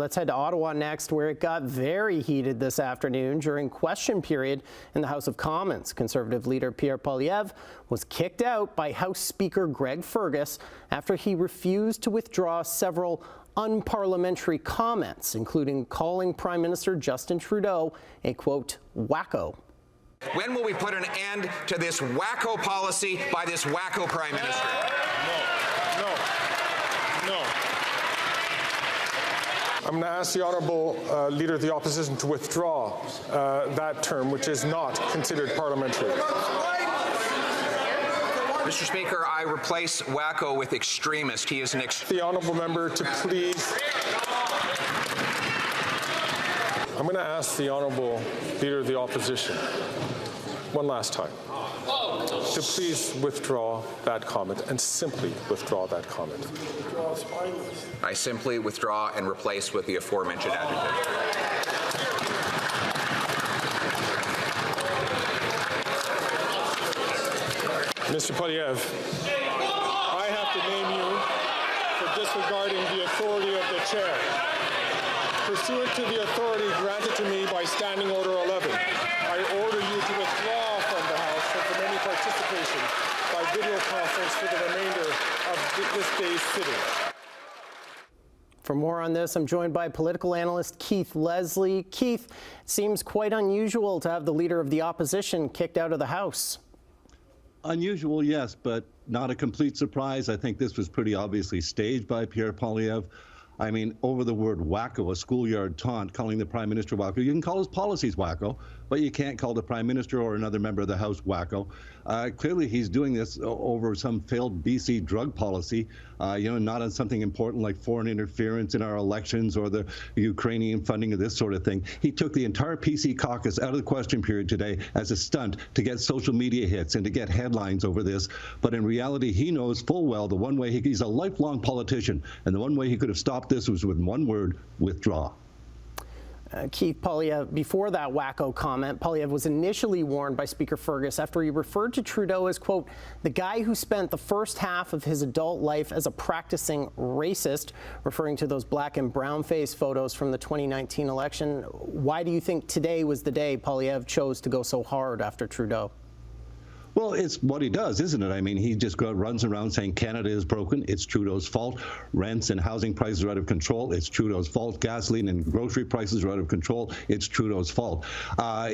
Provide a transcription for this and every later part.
Let's head to Ottawa next, where it got very heated this afternoon during question period in the House of Commons. Conservative leader Pierre Poilievre was kicked out by House Speaker Greg Fergus after he refused to withdraw several unparliamentary comments, including calling Prime Minister Justin Trudeau a, quote, wacko. When will we put an end to this wacko policy by this wacko Prime Minister? No. I'm going to ask the Honourable Leader of the Opposition to withdraw that term, which is not considered parliamentary. Mr. Speaker, I replace wacko with extremist. He is an The Honourable Member to please. I'm going to ask the Honourable Leader of the Opposition one last time to please withdraw that comment and simply withdraw that comment. I simply withdraw and replace with the aforementioned adjective. Mr. Poilievre, I have to name you for disregarding the authority of the chair. Pursuant to the authority granted to me by Standing Order 11, I order you to withdraw from the House and from any participation by video conference for the remainder of this day's sitting. For more on this, I'm joined by political analyst Keith Leslie. Keith, it seems quite unusual to have the Leader of the Opposition kicked out of the House. Unusual, yes, but not a complete surprise. I think this was pretty obviously staged by Pierre Poilievre. I mean, over the word wacko, a schoolyard taunt, calling the Prime Minister wacko. You can call his policies wacko, but you can't call the Prime Minister or another member of the House wacko. Clearly, he's doing this over some failed BC drug policy, not on something important like foreign interference in our elections or the Ukrainian funding of this sort of thing. He took the entire PC caucus out of the question period today as a stunt to get social media hits and to get headlines over this. But in reality, he knows full well the one way he's a lifelong politician, and the one way he could have stopped this was with one word: withdraw. Keith, Poilievre, before that wacko comment, Poilievre was initially warned by Speaker Fergus after he referred to Trudeau as, quote, the guy who spent the first half of his adult life as a practicing racist, referring to those black and brown face photos from the 2019 election. Why do you think today was the day Poilievre chose to go so hard after Trudeau? Well, it's what he does, isn't it? I mean, he just runs around saying Canada is broken. It's Trudeau's fault. Rents and housing prices are out of control. It's Trudeau's fault. Gasoline and grocery prices are out of control. It's Trudeau's fault.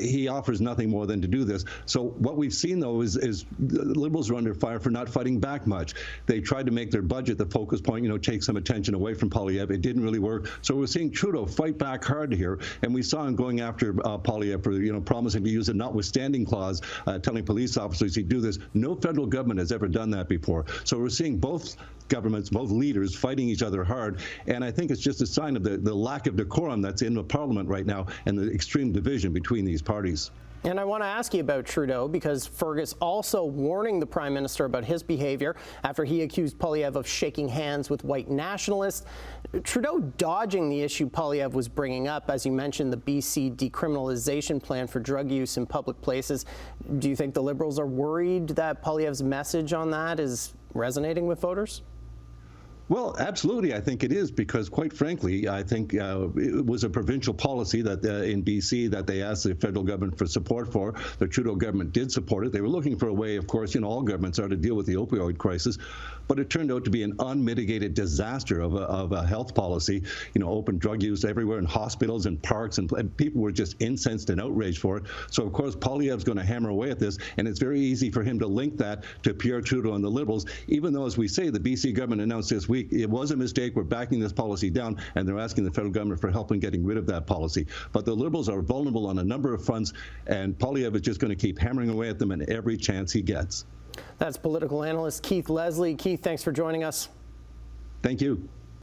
He offers nothing more than to do this. So what we've seen, though, is the Liberals are under fire for not fighting back much. They tried to make their budget the focus point, take some attention away from Poilievre. It didn't really work. So we're seeing Trudeau fight back hard here. And we saw him going after Poilievre for, promising to use a notwithstanding clause, telling police officers he'd do this. No federal government has ever done that before. So we're seeing both governments, both leaders fighting each other hard. And I think it's just a sign of the lack of decorum that's in the Parliament right now and the extreme division between these parties. And I want to ask you about Trudeau, because Fergus also warning the Prime Minister about his behavior after he accused Poilievre of shaking hands with white nationalists. Trudeau dodging the issue Poilievre was bringing up, as you mentioned, the BC decriminalization plan for drug use in public places. Do you think the Liberals are worried that Poilievre's message on that is resonating with voters? Well, absolutely, I think it is, because quite frankly, I think it was a provincial policy that in BC that they asked the federal government for support for. The Trudeau government did support it. They were looking for a way, of course, all governments are to deal with the opioid crisis, but it turned out to be an unmitigated disaster of a health policy. Open drug use everywhere in hospitals and parks, and people were just incensed and outraged for it. So, of course, Poilievre's going to hammer away at this, and it's very easy for him to link that to Pierre Trudeau and the Liberals, even though, as we say, the BC government announced this week, it was a mistake, we're backing this policy down, and they're asking the federal government for help in getting rid of that policy. But the Liberals are vulnerable on a number of fronts, and Poilievre is just going to keep hammering away at them in every chance he gets. That's political analyst Keith Leslie. Keith, thanks for joining us. Thank you.